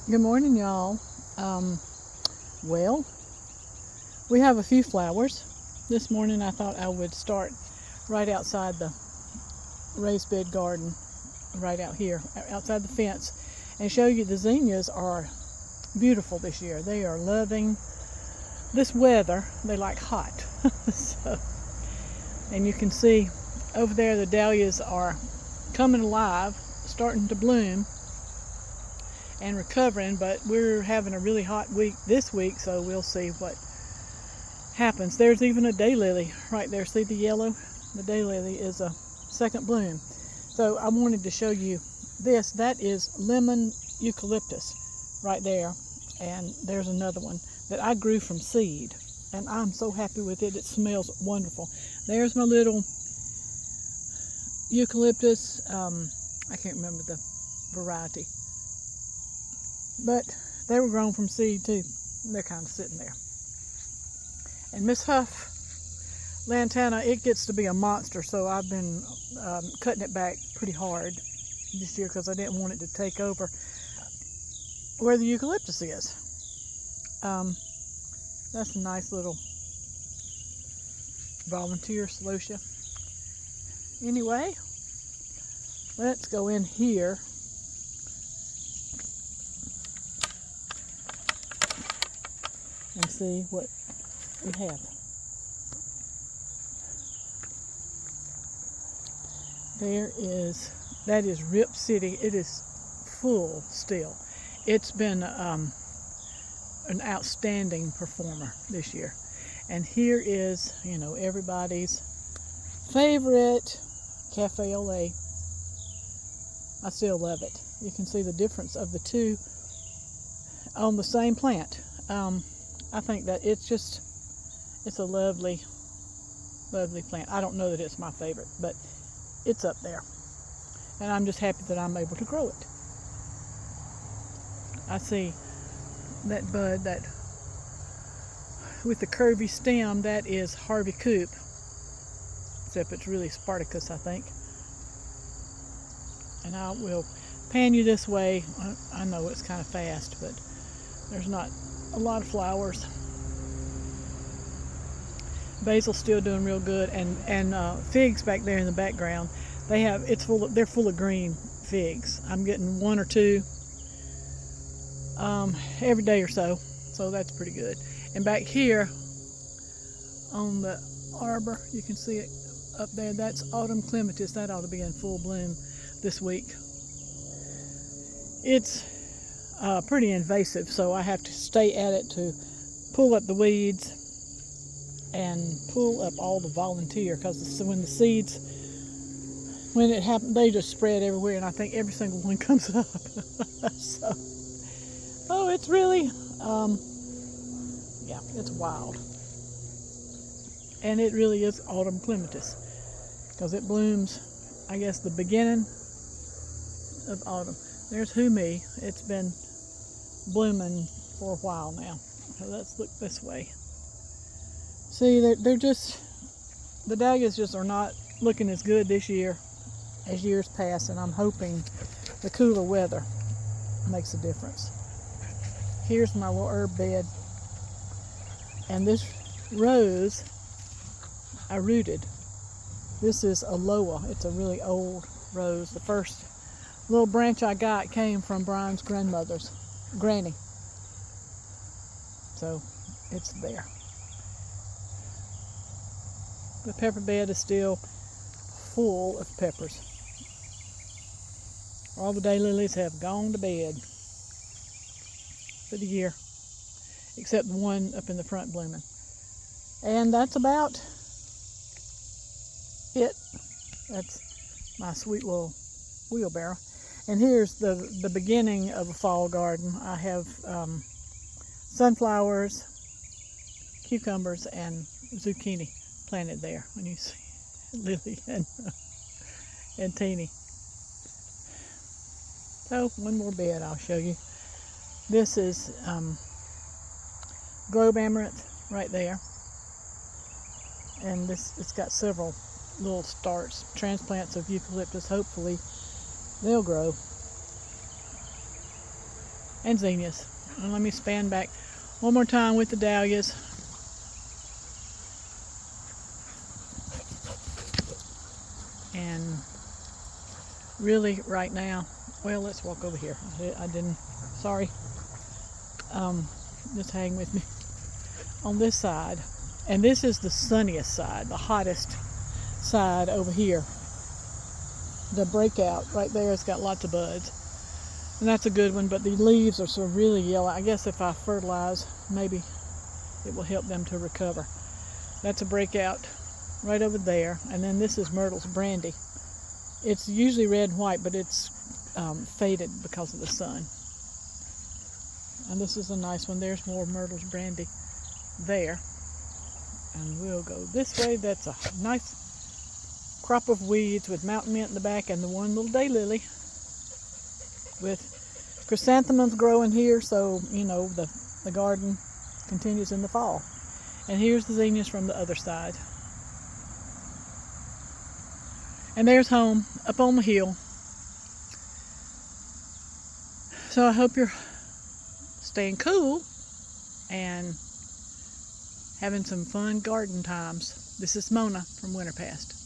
Good morning, y'all. Well, we have a few flowers. This morning I thought I would start right outside the raised bed garden, right out here, outside the fence, and show you the zinnias are beautiful this year. They are loving this weather. They like hot. so, and you can see over there the dahlias are coming alive, starting to bloom and recovering, but we're having a really hot week this week, so we'll see what happens. There's even a daylily right there. See the yellow? The daylily is a second bloom. So I wanted to show you this. That is lemon eucalyptus right there, and there's another one that I grew from seed, and I'm so happy with it. It smells wonderful. There's my little eucalyptus. I can't remember the variety, but they were grown from seed too. They're kind of sitting there. And Miss Huff lantana, it gets to be a monster, so I've been cutting it back pretty hard this year because I didn't want it to take over where the eucalyptus is. That's a nice little volunteer celosia. Anyway, let's go in here and see what we have. That is Rip City. It is full still. It's been an outstanding performer this year. And here is, everybody's favorite Cafe au lait. I still love it. You can see the difference of the two on the same plant. I think that it's a lovely, lovely plant. I don't know that it's my favorite, but it's up there. And I'm just happy that I'm able to grow it. I see that bud, that with the curvy stem, that is Harvey Coop. Except it's really Spartacus, I think. And I will pan you this way. I know it's kind of fast, but there's not a lot of flowers. Basil's still doing real good, and figs back there in the background. They're full of green figs. I'm getting one or two every day or so, so that's pretty good. And back here on the arbor, you can see it up there. That's autumn clematis. That ought to be in full bloom this week. It's pretty invasive, so I have to stay at it to pull up the weeds and pull up all the volunteer, because when the seeds, when it happens, they just spread everywhere, and I think every single one comes up. So, it's really, it's wild. And it really is autumn clematis, because it blooms, I guess, the beginning of autumn. There's Humi. It's been blooming for a while now. So let's look this way. See, they're just, the dahlias just are not looking as good this year as years past, and I'm hoping the cooler weather makes a difference. Here's my little herb bed, and this rose I rooted. This is a Loa. It's a really old rose. The first little branch I got came from Brian's grandmother's granny. So it's there. The pepper bed is still full of peppers. All the daylilies have gone to bed for the year, except the one up in the front blooming. And that's about it. That's my sweet little wheelbarrow. And here's the beginning of a fall garden. I have sunflowers, cucumbers, and zucchini planted there. When you see Lily and Teeny. So one more bed I'll show you. This is globe amaranth right there, and it's got several little transplants of eucalyptus. Hopefully they'll grow. and zinnias. And let me span back one more time with the dahlias. And really right now, well, let's walk over here. I didn't, sorry. Just hang with me. On this side, and this is the sunniest side, the hottest side over here. The breakout right there has got lots of buds. And that's a good one, but the leaves are sort of really yellow. I guess if I fertilize, maybe it will help them to recover. That's a breakout right over there. And then this is Myrtle's Brandy. It's usually red and white, but it's faded because of the sun. And this is a nice one. There's more Myrtle's Brandy there. And we'll go this way. That's a nice crop of weeds with mountain mint in the back and the one little daylily with chrysanthemums growing here, so you know the garden continues in the fall. And here's the zinnias from the other side. And there's home up on the hill. So I hope you're staying cool and having some fun garden times. This is Mona from Winterpast.